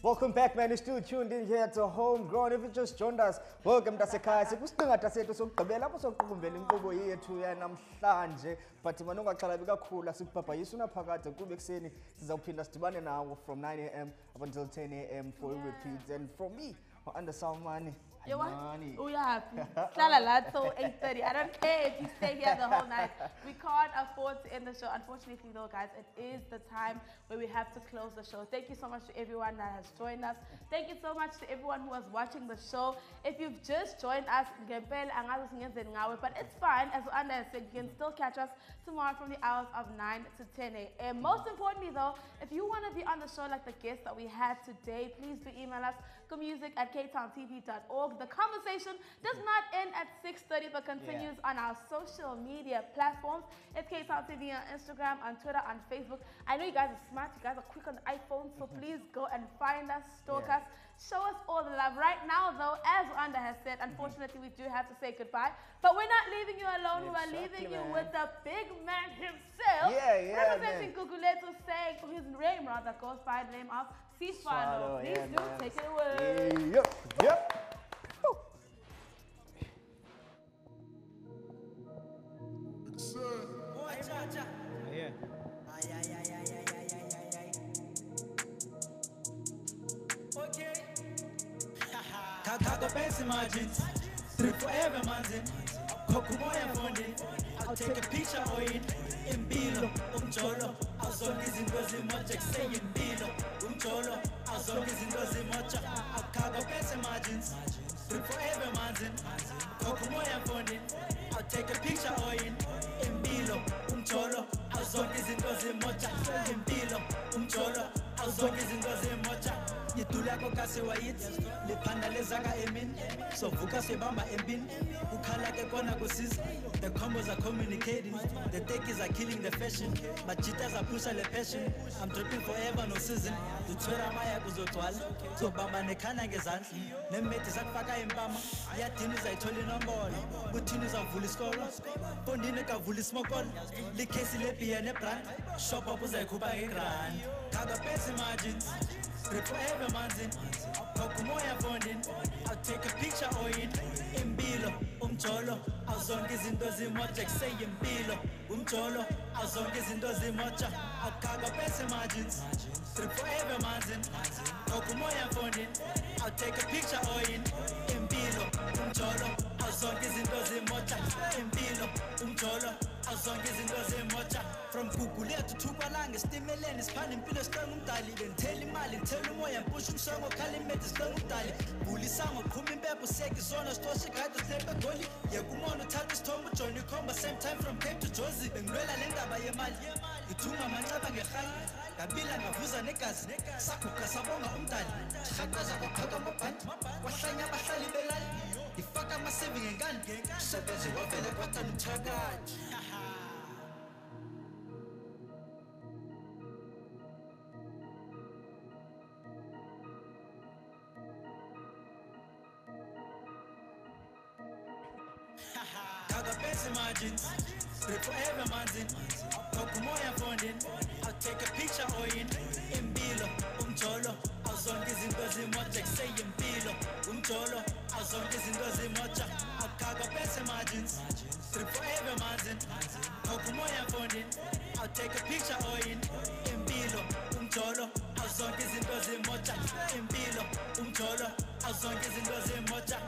Welcome back, man. You're still tuned in here to Homegrown. If you just joined us, welcome to Sekai. Sikusingatha sethu sokugqibela lapho sokuqumbela inkqubo yethu yanamhlanje. But manonga chala bikakhulu asibhabhayisa unaphakade kube kuseni sizawuphinda sidibane nawo from 9 a.m. up until 10 a.m. for a repeat. And from me, under Salmani. You what? Oh, you're happy. So 8:30. I don't care if you stay here the whole night. We can't afford to end the show. Unfortunately, though, guys, it is the time where we have to close the show. Thank you so much to everyone that has joined us. Thank you so much to everyone who was watching the show. If you've just joined us, but it's fine. As Anda said, you can still catch us tomorrow from the hours of 9 to 10 a.m. Most importantly, though, if you want to be on the show like the guest that we had today, please do email us, music@ktowntv.org. The conversation does not end at 6:30 but continues on our social media platforms. It's K-Town TV on Instagram, on Twitter, on Facebook. I know you guys are smart, you guys are quick on the iPhone, so please go and find us, stalk us, show us all the love. Right now, though, as Wanda has said, unfortunately, we do have to say goodbye. But we're not leaving you alone. We are leaving you with the big man himself. Representing Guguletu, saying his name rather goes by the name of CSwalo. Please do take it away. Yep. Kaga fancy margins, strip forever manzin. Kokumoya funding, I'll take a picture of it. IMPILO, umjolo, azonke izinto zimoja say IMPILO, umjolo, azonke izinto zimoja. Kaga fancy margins, strip forever manzin. Kokumoya funding, I'll take a picture of it. IMPILO, umjolo, azonke izinto zimoja. IMPILO, umjolo, azonke izinto zimoja. Itulako kase wayit, liphanda lezaka emin, so vuka sebamba empin, ukhala ke kona kusiza. The combos are communicating, the techies are killing the fashion, but cheetahs are pushing the passion. I'm dripping forever, no season. Tutwera maya kuzotwala, so bamba nekhana ngezandla, nemeti zakufaka impama, yathini uzayithola inombolo, buthini uzavula isikolo, fondini kavula ismokolo, likhesi lebiya nebrand, shop up uzayikhupha ngegrand. Kaga pesi margins, strip forever manzin, kokumoya funding, I'll take a picture of it. IMPILO, umjolo, azonke izinto zimoja say IMPILO, umjolo, azonke izinto zimoja. Akaga pese margins, strip forever manzin, kokumoya funding, I'll take a picture of it. IMPILO, umjolo, azonke izinto zimoja. IMPILO, umjolo, azonke izinto zimoja. From Google to Tupalang, stimulant is pan impilo strong dali, then tell him Malin, tell him why I'm pushing song or calling met strong dali. Bully song or coming back with seconds on a story guide to step a goalie. Yakumono touch Tom join you come same time from Cape to Josie, and Rella Lenda by a mile. You two Mamma get high. Kabila ngavuza negazi sakuka sabonga umdali shakaza kukhaka mabhanti wahlanya abahlali belali ifaka ama-saving engane sebenzi wavele kwata nomthakathi. Kaga fancy margins, strip forever manzin, kokumoya funding, I'll take a picture of it. IMPILO, umjolo, azonke izinto zimoja say IMPILO, umjolo, azonke izinto zimoja. Kaga fancy margins, strip forever manzin, kokumoya funding, I'll take a picture of it. IMPILO, umjolo, azonke izinto zimoja. IMPILO, umjolo, azonke izinto zimoja.